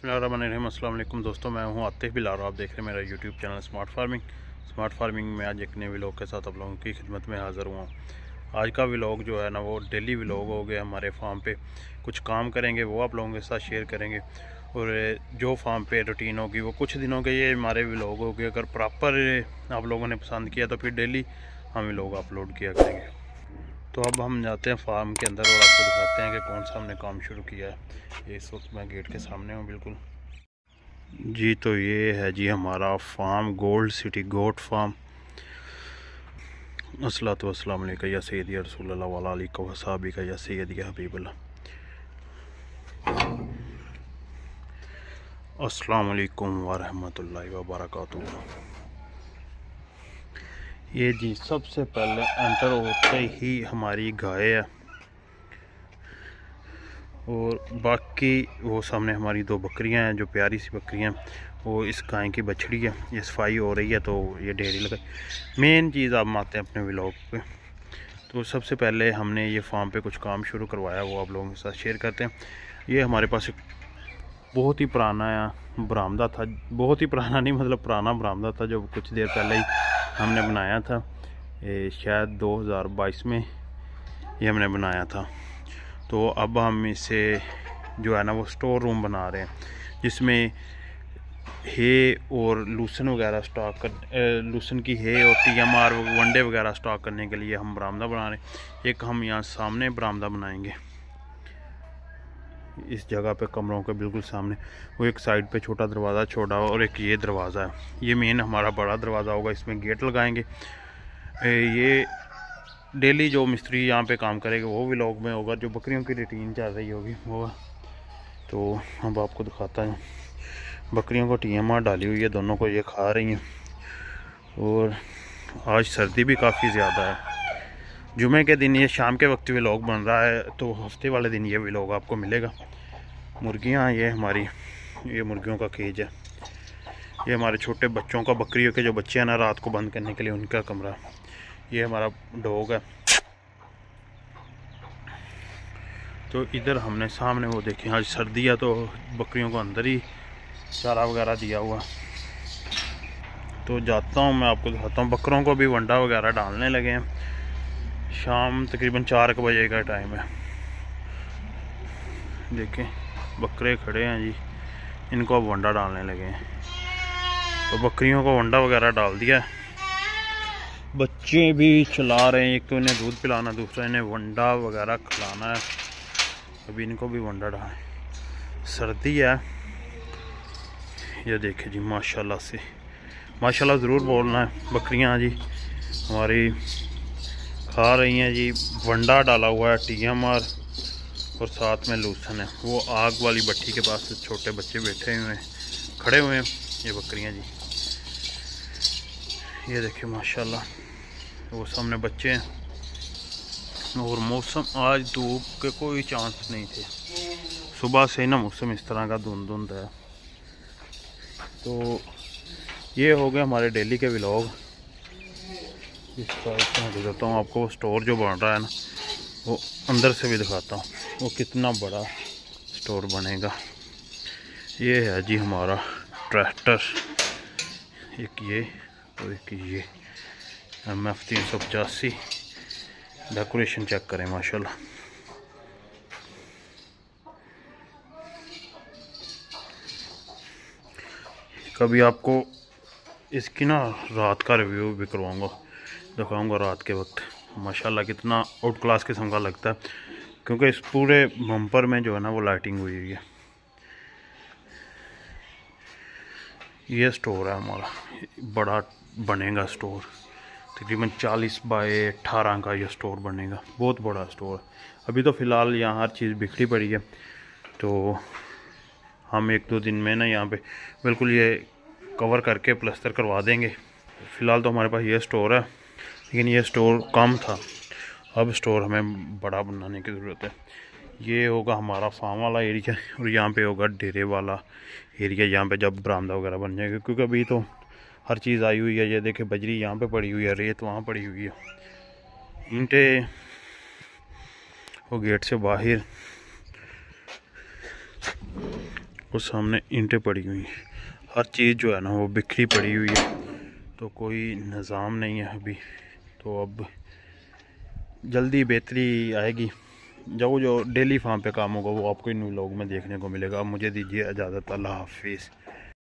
बिस्मिल्लाहिर्रहमानिर्रहीम। अस्सलाम वालेकुम दोस्तों, मैं हूं आतिफ बिलारो। आप देख रहे हैं मेरा यूट्यूब चैनल स्मार्ट फार्मिंग में आज एक नए व्लॉग के साथ आप लोगों की खिदमत में हाज़िर हुआ हूं। आज का व्लॉग जो है ना वो डेली व्लॉग हो गया। हमारे फार्म पे कुछ काम करेंगे वो आप लोगों के साथ शेयर करेंगे, और जो फार्म पे रूटीन होगी वो कुछ दिनों के ये हमारे व्लॉग होगी। अगर प्रॉपर आप लोगों ने पसंद किया तो फिर डेली हम व्लॉग अपलोड किया करेंगे। तो अब हम जाते हैं फार्म के अंदर और आपको दिखाते हैं कि कौन सा हमने काम शुरू किया है। ये इस वक्त मैं गेट के सामने हूँ बिल्कुल जी। तो ये है जी हमारा farm, gold city goat farm. अस्सलातु वस्सलाम अलैका या सय्यदी या रसूलल्लाह व अला आलिका व सहाबिका या सय्यदी या हबीबल्लाह। अस्सलाम वालेकुम व रहमतुल्लाहि व बरकातुहू। ये जी सबसे पहले एंटर होते ही हमारी गाय है, और बाकी वो सामने हमारी दो बकरियां हैं जो प्यारी सी बकरियां हैं। वो इस गाय की बछड़ी है, ये सफाई हो रही है तो ये डेयरी लगाई। मेन चीज़ आप आते हैं अपने व्लॉग पे। तो सबसे पहले हमने ये फार्म पे कुछ काम शुरू करवाया, वो आप लोगों के साथ शेयर करते हैं। ये हमारे पास एक बहुत ही पुराना बरामदा था, बहुत ही पुराना नहीं मतलब पुराना बरामदा था, जो कुछ देर पहले ही हमने बनाया था। शायद 2022 में ये हमने बनाया था। तो अब हम इसे जो है ना वो स्टोर रूम बना रहे हैं, जिसमें हे और लूसन वगैरह स्टॉक कर लूसन की हे और TMR वनडे वगैरह स्टॉक करने के लिए हम बरामदा बना रहे हैं। एक हम यहाँ सामने बरामदा बनाएंगे, इस जगह पे कमरों के बिल्कुल सामने। वो एक साइड पे छोटा दरवाज़ा छोड़ा और एक ये दरवाज़ा है। ये मेन हमारा बड़ा दरवाज़ा होगा, इसमें गेट लगाएंगे। ये डेली जो मिस्त्री यहाँ पे काम करेगा वो व्लॉग में होगा। जो बकरियों की रूटीन चल रही होगी वो, तो अब आपको दिखाता हूँ। बकरियों को TMR डाली हुई है, दोनों को ये खा रही हैं। और आज सर्दी भी काफ़ी ज़्यादा है। जुमे के दिन ये शाम के वक्त व्लॉग बन रहा है, तो हफ्ते वाले दिन ये व्लॉग आपको मिलेगा। मुर्गियाँ ये हमारी, ये मुर्गियों का केज है। ये हमारे छोटे बच्चों का, बकरियों के जो बच्चे हैं ना रात को बंद करने के लिए, उनका कमरा। ये हमारा डॉग है। तो इधर हमने सामने वो देखें, आज सर्दी है तो बकरियों को अंदर ही चारा वगैरह दिया हुआ। तो जाता हूँ मैं आपको दिखाता हूँ। बकरों को भी वंडा वगैरह डालने लगे हैं। शाम तकरीबन 4 बजे का टाइम है। देखें बकरे खड़े हैं जी, इनको अब वंडा डालने लगे हैं। तो बकरियों को वंडा वगैरह डाल दिया है। बच्चे भी चला रहे हैं, एक तो इन्हें दूध पिलाना, दूसरा इन्हें वंडा वगैरह खिलाना है। अभी इनको भी वंडा डालें, सर्दी है। ये देखें जी माशाल्लाह से, माशाल्लाह ज़रूर बोलना है। बकरियां जी हमारी खा रही हैं जी, वंडा डाला हुआ है, TMR और साथ में लूसन है। वो आग वाली भट्टी के पास छोटे बच्चे बैठे हुए हैं, खड़े हुए हैं ये बकरियां जी। ये देखिए माशाल्लाह, वो सामने बच्चे हैं। और मौसम आज धूप के कोई चांस नहीं थे, सुबह से ही ना मौसम इस तरह का धुंध है। तो ये हो गए हमारे डेली के व्लॉग। इस साइड से मैं दिखाता हूँ आपको। वो स्टोर जो बन रहा है ना, वो अंदर से भी दिखाता हूँ वो कितना बड़ा स्टोर बनेगा। ये है जी हमारा ट्रैक्टर, एक ये और एक ये MF 385। डेकोरेशन चेक करें माशाल्लाह। कभी आपको इसकी ना रात का रिव्यू भी करवाऊंगा, दिखाऊंगा रात के वक्त। माशाल्लाह कितना आउट क्लास किस्म का लगता है, क्योंकि इस पूरे बम्पर में जो है ना वो लाइटिंग हुई हुई है। ये स्टोर है हमारा, बड़ा बनेगा स्टोर, तकरीबन 40 बाय 18 का ये स्टोर बनेगा। बहुत बड़ा स्टोर है। अभी तो फ़िलहाल यहाँ हर चीज़ बिखरी पड़ी है, तो हम 1-2 दिन में ना यहाँ पे बिल्कुल ये कवर करके प्लास्टर करवा देंगे। फ़िलहाल तो हमारे पास ये स्टोर है, लेकिन ये स्टोर कम था, अब स्टोर हमें बड़ा बनाने की ज़रूरत है। ये होगा हमारा फार्म वाला एरिया, और यहाँ पे होगा डेरे वाला एरिया, यहाँ पे जब बरामदा वगैरह बन जाएगा। क्योंकि अभी तो हर चीज़ आई हुई है। ये देखे बजरी यहाँ पे पड़ी हुई है, रेत वहाँ पड़ी हुई है, ईंटें वो गेट से बाहर। और सामने ईंटें पड़ी हुई हैं। हर चीज़ जो है ना वो बिखरी पड़ी हुई है, तो कोई निज़ाम नहीं है अभी। तो अब जल्दी बेहतरी आएगी। जो डेली फार्म पे काम होगा वो आपको इन व्लॉग में देखने को मिलेगा। अब मुझे दीजिए इजाज़त, अल्लाह हाफिज़।